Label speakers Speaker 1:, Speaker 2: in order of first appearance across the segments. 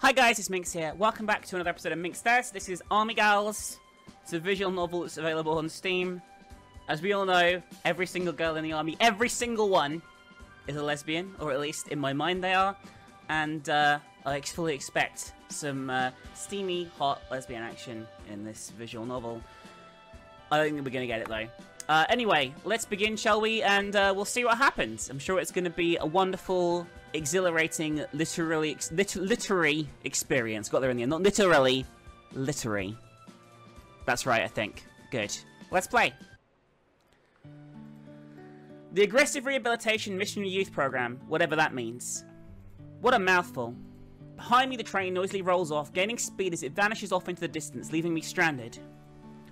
Speaker 1: Hi guys, it's Minx here. Welcome back to another episode of Minx Test. This is Army Gals. It's a visual novel that's available on Steam. As we all know, every single girl in the army, every single one, is a lesbian, or at least in my mind they are. And I fully expect some steamy, hot lesbian action in this visual novel. I don't think we're going to get it though. Anyway, let's begin, shall we? And we'll see what happens. I'm sure it's going to be a wonderful, exhilarating, literary experience. Got there in the end. Not literally, literary. That's right, I think. Good. Let's play. The Aggressive Rehabilitation Missionary Youth Program, whatever that means. What a mouthful. Behind me, the train noisily rolls off, gaining speed as it vanishes off into the distance, leaving me stranded.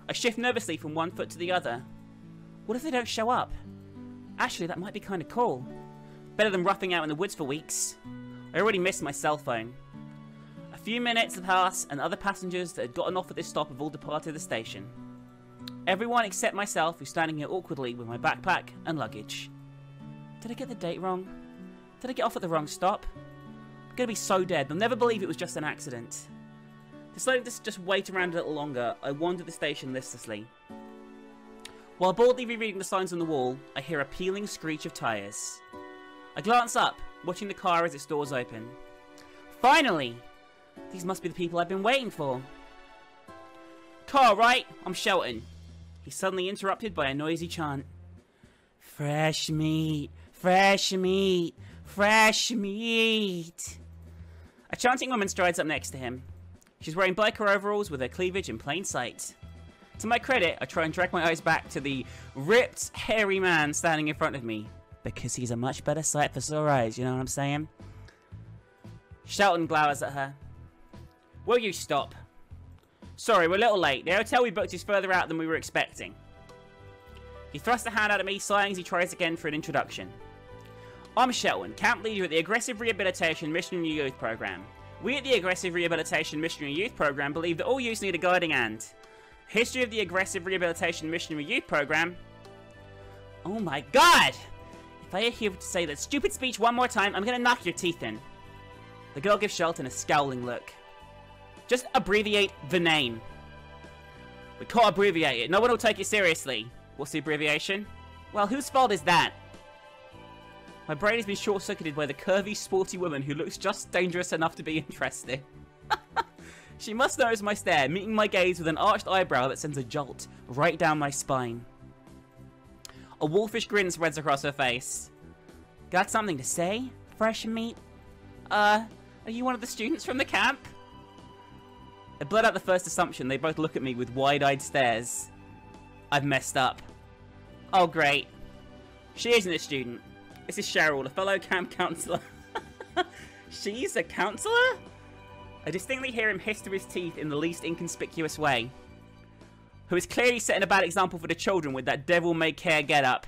Speaker 1: I shift nervously from one foot to the other. What if they don't show up? Actually, that might be kind of cool. Better than roughing out in the woods for weeks. I already missed my cell phone. A few minutes pass, and other passengers that had gotten off at this stop have all departed the station. Everyone except myself who's standing here awkwardly with my backpack and luggage. Did I get the date wrong? Did I get off at the wrong stop? I'm gonna be so dead. They'll never believe it was just an accident. Deciding to just wait around a little longer, I wander the station listlessly. While boldly rereading the signs on the wall, I hear a pealing screech of tyres. I glance up, watching the car as its doors open. Finally! These must be the people I've been waiting for. Car, right? I'm shouting. He's suddenly interrupted by a noisy chant. Fresh meat! Fresh meat! Fresh meat! A chanting woman strides up next to him. She's wearing biker overalls with her cleavage in plain sight. To my credit, I try and drag my eyes back to the ripped, hairy man standing in front of me. Because he's a much better sight for sore eyes, you know what I'm saying? Shelton glowers at her. Will you stop? Sorry, we're a little late. The hotel we booked is further out than we were expecting. He thrusts a hand out at me, sighing as he tries again for an introduction. I'm Shelton, camp leader at the Aggressive Rehabilitation Missionary Youth Program. We at the Aggressive Rehabilitation Missionary Youth Program believe that all youths need a guiding hand. History of the Aggressive Rehabilitation Missionary Youth Program. Oh my god! If I hear you say that stupid speech one more time, I'm gonna knock your teeth in. The girl gives Shelton a scowling look. Just abbreviate the name. We can't abbreviate it. No one will take it seriously. What's the abbreviation? Well, whose fault is that? My brain has been short-circuited by the curvy, sporty woman who looks just dangerous enough to be interesting. She must notice my stare, meeting my gaze with an arched eyebrow that sends a jolt right down my spine. A wolfish grin spreads across her face. Got something to say? Fresh meat? Are you one of the students from the camp? I blurt out the first assumption. They both look at me with wide-eyed stares. I've messed up. Oh, great. She isn't a student. This is Cheryl, a fellow camp counselor. She's a counselor? I distinctly hear him hiss through his teeth in the least inconspicuous way. Who is clearly setting a bad example for the children with that devil-may-care get-up.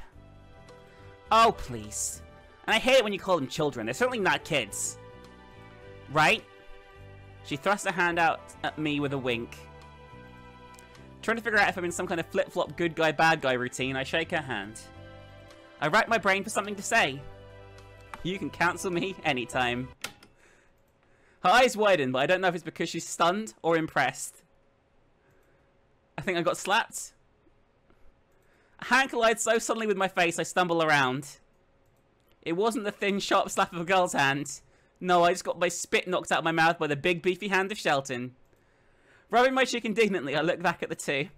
Speaker 1: Oh, please. And I hate it when you call them children. They're certainly not kids. Right? She thrusts a hand out at me with a wink. Trying to figure out if I'm in some kind of flip-flop good guy, bad guy routine, I shake her hand. I rack my brain for something to say. You can counsel me anytime. Her eyes widen, but I don't know if it's because she's stunned or impressed. I think I got slapped. A hand collides so suddenly with my face, I stumble around. It wasn't the thin, sharp slap of a girl's hand. No, I just got my spit knocked out of my mouth by the big, beefy hand of Shelton. Rubbing my cheek indignantly, I look back at the two.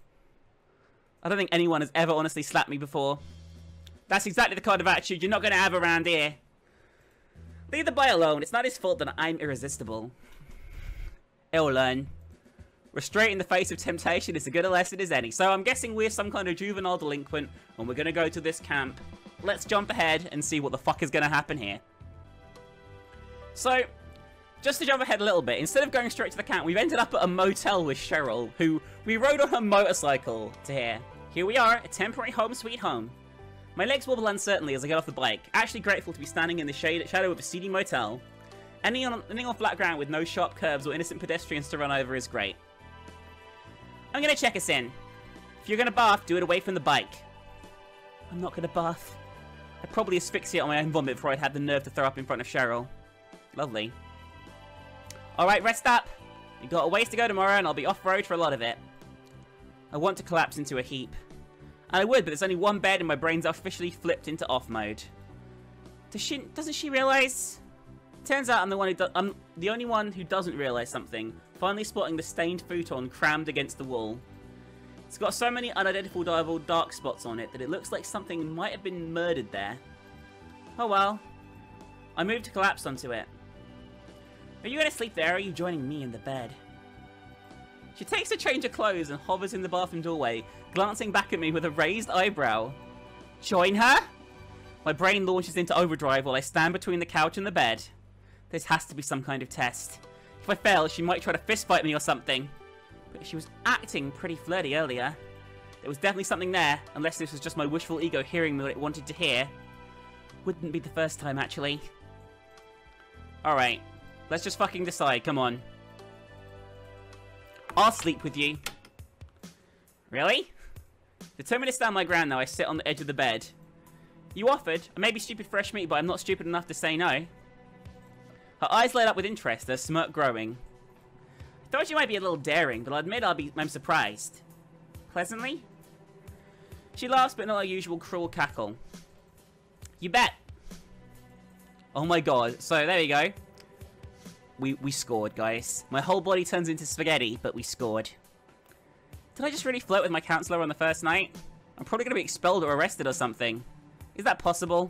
Speaker 1: I don't think anyone has ever honestly slapped me before. That's exactly the kind of attitude you're not going to have around here. Leave the boy alone. It's not his fault that I'm irresistible. He'll learn. Restraint in the face of temptation is as good a lesson as any. So I'm guessing we're some kind of juvenile delinquent and we're going to go to this camp. Let's jump ahead and see what the fuck is going to happen here. So, just to jump ahead a little bit, instead of going straight to the camp, we've ended up at a motel with Cheryl, who we rode on her motorcycle to here. Here we are, a temporary home sweet home. My legs wobble uncertainly as I get off the bike, actually grateful to be standing in the shadow of a seedy motel. Ending on flat ground with no sharp curves or innocent pedestrians to run over is great. I'm gonna check us in. If you're gonna bath, do it away from the bike. I'm not gonna bath. I'd probably asphyxiate on my own vomit before I'd had the nerve to throw up in front of Cheryl. Lovely. Alright, rest up. You've got a ways to go tomorrow and I'll be off-road for a lot of it. I want to collapse into a heap. And I would, but there's only one bed and my brain's officially flipped into off mode. Doesn't she realise? Turns out I'm the only one who doesn't realise something. Finally spotting the stained futon crammed against the wall. It's got so many unidentifiable dark spots on it that it looks like something might have been murdered there. Oh well. I moved to collapse onto it. Are you going to sleep there or are you joining me in the bed? She takes a change of clothes and hovers in the bathroom doorway, glancing back at me with a raised eyebrow. Join her? My brain launches into overdrive while I stand between the couch and the bed. This has to be some kind of test. If I fail, she might try to fistfight me or something. But she was acting pretty flirty earlier. There was definitely something there, unless this was just my wishful ego hearing what it wanted to hear. Wouldn't be the first time, actually. Alright. Let's just fucking decide, come on. I'll sleep with you. Really? Determined to stand my ground now, I sit on the edge of the bed. You offered. I may be stupid fresh meat, but I'm not stupid enough to say no. Her eyes light up with interest, her smirk growing. I thought you might be a little daring, but I'll admit I'm surprised. Pleasantly? She laughs, but not her usual cruel cackle. You bet. Oh my god. So, there you go. We scored, guys. My whole body turns into spaghetti, but we scored. Did I just really flirt with my counselor on the first night? I'm probably going to be expelled or arrested or something. Is that possible?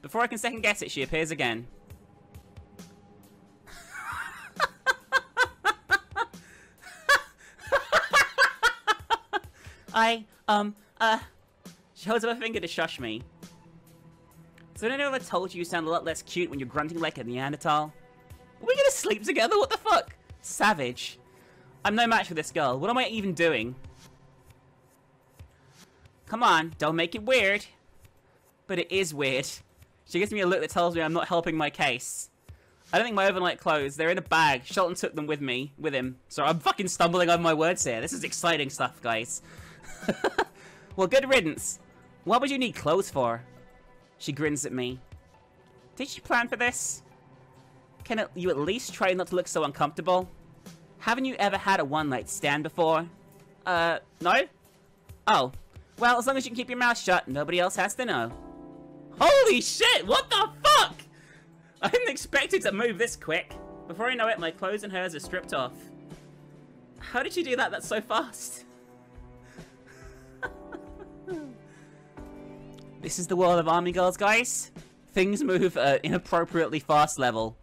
Speaker 1: Before I can second guess it, she appears again. She holds up her finger to shush me. So I never told you sound a lot less cute when you're grunting like a Neanderthal? Are we gonna sleep together? What the fuck? Savage. I'm no match for this girl. What am I even doing? Come on, don't make it weird. But it is weird. She gives me a look that tells me I'm not helping my case. I don't think my overnight clothes, they're in a bag. Shelton took them with him. So I'm fucking stumbling over my words here. This is exciting stuff, guys. Well, good riddance. What would you need clothes for? She grins at me. Did you plan for this? Can you at least try not to look so uncomfortable? Haven't you ever had a one-night stand before? No? Oh. Well, as long as you can keep your mouth shut, nobody else has to know. Holy shit, what the fuck? I didn't expect it to move this quick. Before I know it, my clothes and hers are stripped off. How did you do that? That's so fast. This is the world of army girls, guys. Things move at inappropriately fast level.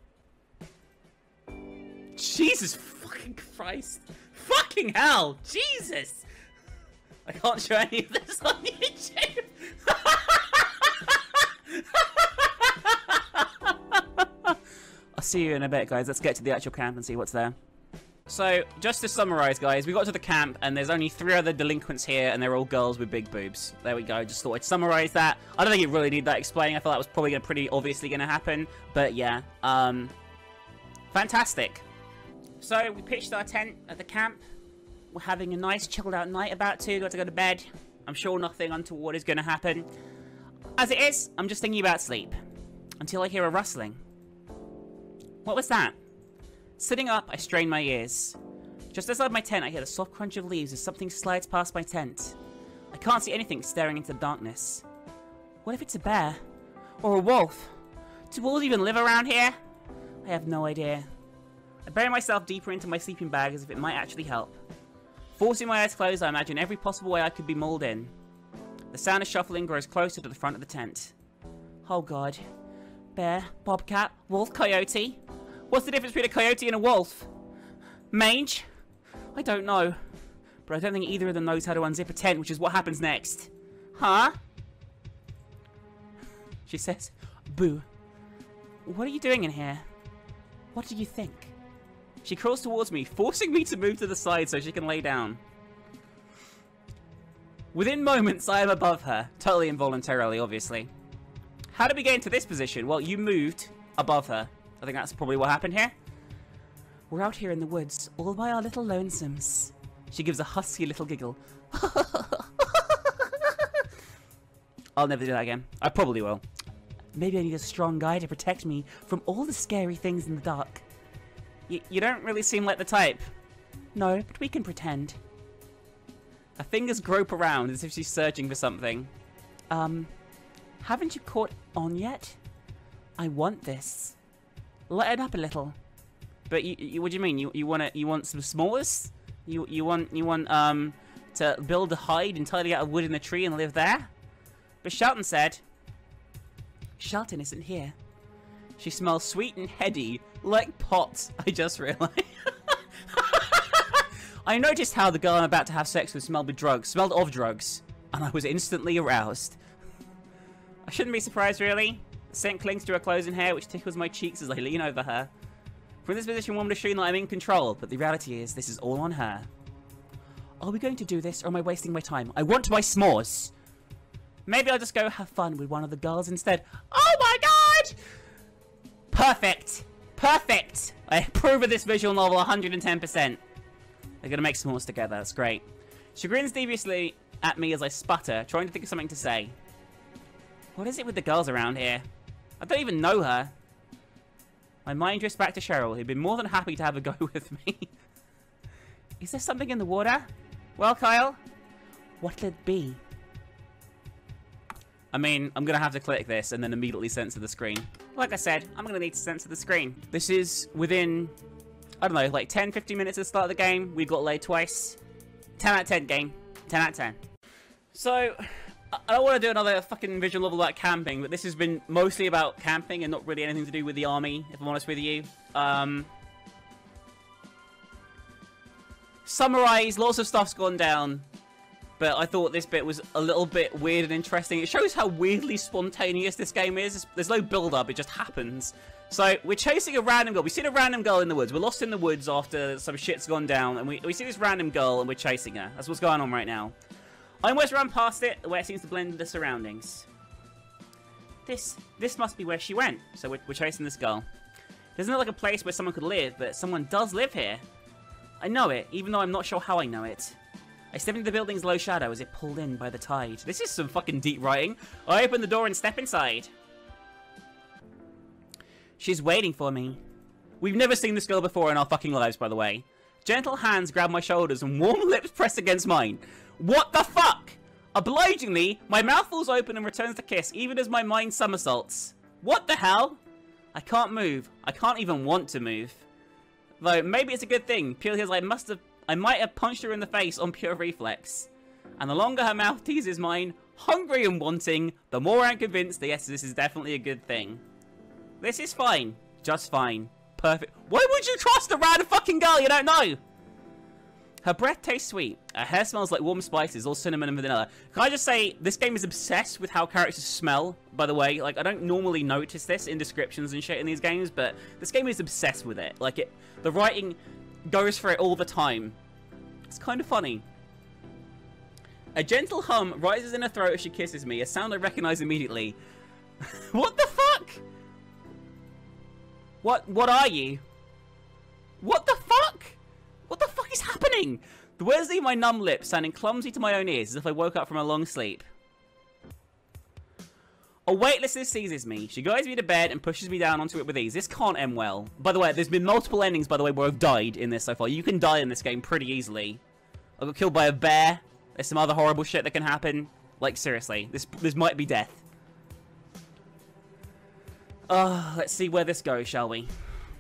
Speaker 1: Jesus fucking Christ. Fucking hell. Jesus. I can't show any of this on YouTube. I'll see you in a bit, guys. Let's get to the actual camp and see what's there. So, just to summarize, guys, we got to the camp and there's only 3 other delinquents here and they're all girls with big boobs. There we go. Just thought I'd summarize that. I don't think it really needed that explaining. I thought that was probably pretty obviously going to happen. But yeah, fantastic. So, we pitched our tent at the camp. We're having a nice chilled out night about to. Got to go to bed. I'm sure nothing untoward is going to happen. As it is, I'm just thinking about sleep. Until I hear a rustling. What was that? Sitting up, I strain my ears. Just outside my tent, I hear the soft crunch of leaves as something slides past my tent. I can't see anything staring into the darkness. What if it's a bear? Or a wolf? Do wolves even live around here? I have no idea. I bury myself deeper into my sleeping bag as if it might actually help. Forcing my eyes closed, I imagine every possible way I could be mauled in. The sound of shuffling grows closer to the front of the tent. Oh god. Bear, bobcat, wolf, coyote. What's the difference between a coyote and a wolf? Mange? I don't know. But I don't think either of them knows how to unzip a tent, which is what happens next. Huh? She says, Boo. What are you doing in here? What do you think? She crawls towards me, forcing me to move to the side so she can lay down. Within moments, I am above her. Totally involuntarily, obviously. How did we get into this position? Well, you moved above her. I think that's probably what happened here. We're out here in the woods, all by our little lonesomes. She gives a husky little giggle. I'll never do that again. I probably will. Maybe I need a strong guy to protect me from all the scary things in the dark. You don't really seem like the type. No, but we can pretend. Her fingers grope around as if she's searching for something. Haven't you caught on yet? I want this. Lighten up a little. But what do you mean? You want some s'mores? You want to build a hide entirely out of wood in a tree and live there? But Shelton said. Shelton isn't here. She smells sweet and heady, like pot. I just realized. I noticed how the girl I'm about to have sex with smelled of drugs, and I was instantly aroused. I shouldn't be surprised, really. The scent clings to her clothes and hair, which tickles my cheeks as I lean over her. From this position, one would assume that I'm in control, but the reality is, this is all on her. Are we going to do this, or am I wasting my time? I want to buy s'mores. Maybe I'll just go have fun with one of the girls instead. Oh my god! Perfect! Perfect! I approve of this visual novel 110%. They're gonna make s'mores together, that's great. She grins deviously at me as I sputter, trying to think of something to say. What is it with the girls around here? I don't even know her. My mind drifts back to Cheryl, who'd been more than happy to have a go with me. Is there something in the water? Well, Kyle? What'll it be? I mean, I'm going to have to click this and then immediately censor the screen. Like I said, I'm going to need to censor the screen. This is within, I don't know, like 10, 15 minutes of the start of the game. We got laid twice. 10 out of 10 game. 10 out of 10. So, I don't want to do another fucking visual novel about camping, but this has been mostly about camping and not really anything to do with the army, if I'm honest with you. Summarize, lots of stuff's gone down. But I thought this bit was a little bit weird and interesting. It shows how weirdly spontaneous this game is. There's no build-up, it just happens. So, we're chasing a random girl. We've seen a random girl in the woods. We're lost in the woods after some shit's gone down. And we see this random girl and we're chasing her. That's what's going on right now. I almost ran past it, where it seems to blend with the surroundings. This must be where she went. So we're chasing this girl. It doesn't look like a place where someone could live, but someone does live here. I know it, even though I'm not sure how I know it. I step into the building's low shadow as it pulled in by the tide. This is some fucking deep writing. I open the door and step inside. She's waiting for me. We've never seen this girl before in our fucking lives, by the way. Gentle hands grab my shoulders and warm lips press against mine. What the fuck? Obligingly, my mouth falls open and returns the kiss, even as my mind somersaults. What the hell? I can't move. I can't even want to move. Though, maybe it's a good thing, purely because I might have punched her in the face on pure reflex. And the longer her mouth teases mine, hungry and wanting, the more I'm convinced that yes, this is definitely a good thing. This is fine. Just fine. Perfect. Why would you trust a random fucking girl you don't know? Her breath tastes sweet. Her hair smells like warm spices, all cinnamon and vanilla. Can I just say, this game is obsessed with how characters smell, by the way. Like, I don't normally notice this in descriptions and shit in these games, but this game is obsessed with it. Like, the writing goes for it all the time. It's kind of funny. A gentle hum rises in her throat as she kisses me, a sound I recognize immediately. What the fuck? What are you? What the fuck? What the fuck is happening? The words leave my numb lips, sounding clumsy to my own ears, as if I woke up from a long sleep. A weightlessness seizes me. She guides me to bed and pushes me down onto it with ease. This can't end well. By the way, there's been multiple endings, by the way, where I've died in this so far. You can die in this game pretty easily. I got killed by a bear. There's some other horrible shit that can happen. Like, seriously. This might be death. Let's see where this goes, shall we?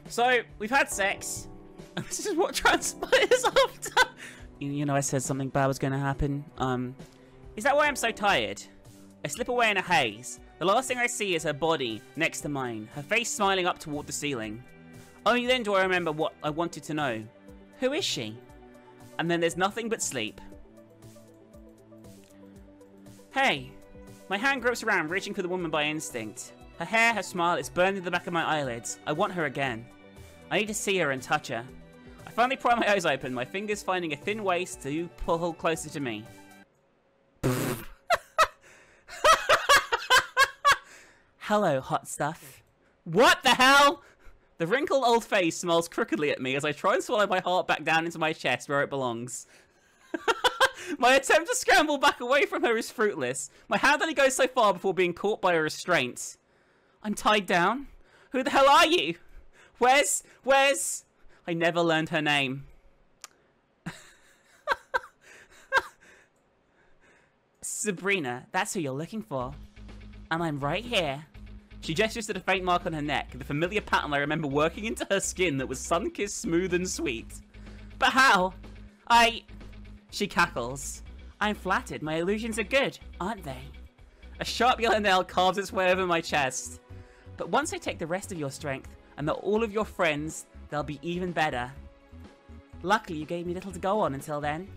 Speaker 1: So, we've had sex. This is what transpires after. You know, I said something bad was going to happen. Is that why I'm so tired? I slip away in a haze. The last thing I see is her body next to mine, her face smiling up toward the ceiling. Only then do I remember what I wanted to know. Who is she? And then there's nothing but sleep. Hey. My hand gropes around, reaching for the woman by instinct. Her hair, her smile, it's burned into the back of my eyelids. I want her again. I need to see her and touch her. I finally pry my eyes open, my fingers finding a thin waist to pull closer to me. Hello, hot stuff. What the hell? The wrinkled old face smiles crookedly at me as I try and swallow my heart back down into my chest where it belongs. My attempt to scramble back away from her is fruitless. My hand only goes so far before being caught by her restraint. I'm tied down? Who the hell are you? Where's... I never learned her name. Sabrina, that's who you're looking for. And I'm right here. She gestures to the faint mark on her neck, the familiar pattern I remember working into her skin that was sun-kissed, smooth and sweet. But how? She cackles. I'm flattered. My illusions are good, aren't they? A sharp yellow nail carves its way over my chest. But once I take the rest of your strength, and they're all of your friends, they'll be even better. Luckily, you gave me little to go on until then.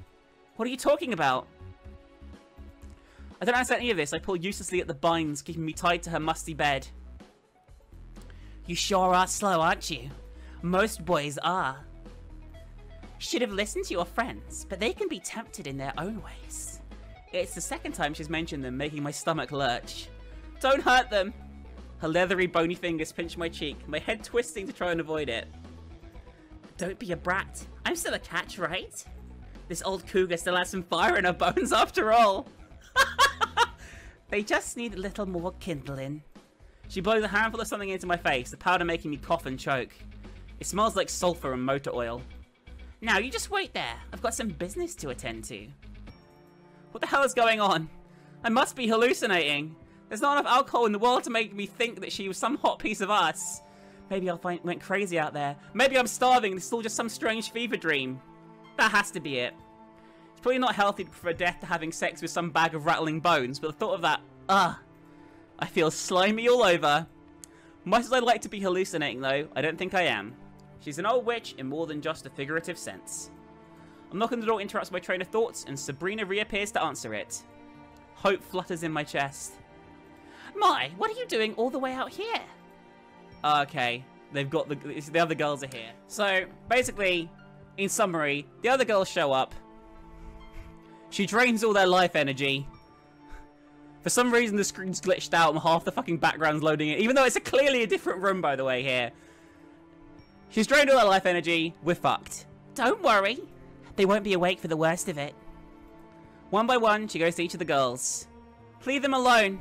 Speaker 1: What are you talking about? I don't understand any of this. I pull uselessly at the binds, keeping me tied to her musty bed. You sure are slow, aren't you? Most boys are. Should have listened to your friends, but they can be tempted in their own ways. It's the second time she's mentioned them, making my stomach lurch. Don't hurt them! Her leathery, bony fingers pinch my cheek, my head twisting to try and avoid it. Don't be a brat. I'm still a catch, right? This old cougar still has some fire in her bones after all. They just need a little more kindling. She blows a handful of something into my face, the powder making me cough and choke. It smells like sulfur and motor oil. Now you just wait there. I've got some business to attend to. What the hell is going on? I must be hallucinating. There's not enough alcohol in the world to make me think that she was some hot piece of ass. Maybe I went crazy out there. Maybe I'm starving and it's all just some strange fever dream. That has to be it. It's probably not healthy to prefer death to having sex with some bag of rattling bones, but the thought of that, I feel slimy all over. Much as I'd like to be hallucinating though, I don't think I am. She's an old witch in more than just a figurative sense. A knock on the door interrupts my train of thoughts, and Sabrina reappears to answer it. Hope flutters in my chest. My, what are you doing all the way out here? Okay, they've got the other girls are here. So, basically, in summary, the other girls show up. She drains all their life energy. For some reason, the screen's glitched out and half the fucking background's loading it, even though it's clearly a different room, by the way, here. She's drained all her life energy. We're fucked. Don't worry. They won't be awake for the worst of it. One by one, she goes to each of the girls. Leave them alone.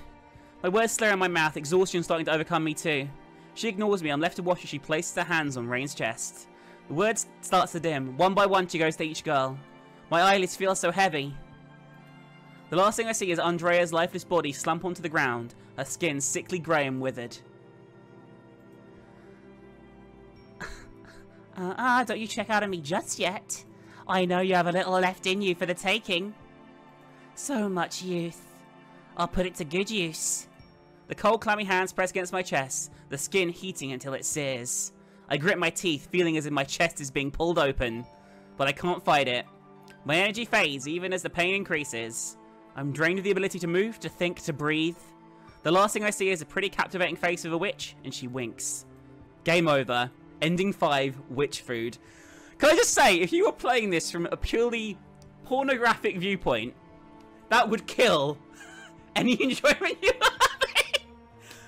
Speaker 1: My words slur in my mouth, exhaustion starting to overcome me too. She ignores me. I'm left to watch as she places her hands on Rain's chest. The word starts to dim. One by one, she goes to each girl. My eyelids feel so heavy. The last thing I see is Andrea's lifeless body slump onto the ground, her skin sickly grey and withered. Don't you check out on me just yet. I know you have a little left in you for the taking. So much youth. I'll put it to good use. The cold, clammy hands press against my chest, the skin heating until it sears. I grit my teeth, feeling as if my chest is being pulled open. But I can't fight it. My energy fades, even as the pain increases. I'm drained of the ability to move, to think, to breathe. The last thing I see is a pretty captivating face of a witch, and she winks. Game over. Ending 5, witch food. Can I just say, if you were playing this from a purely pornographic viewpoint, that would kill any enjoyment you were having.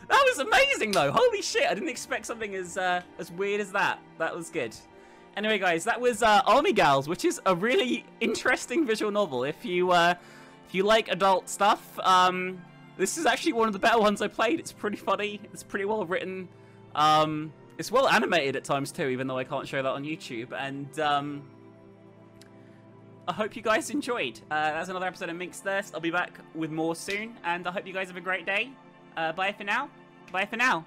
Speaker 1: That was amazing, though. Holy shit, I didn't expect something as weird as that. That was good. Anyway, guys, that was Army Gals, which is a really interesting visual novel. If you like adult stuff, this is actually one of the better ones I played. It's pretty funny. It's pretty well written. It's well animated at times too, even though I can't show that on YouTube. And I hope you guys enjoyed. That's another episode of Minx Thirst. I'll be back with more soon, and I hope you guys have a great day. Bye for now. Bye for now.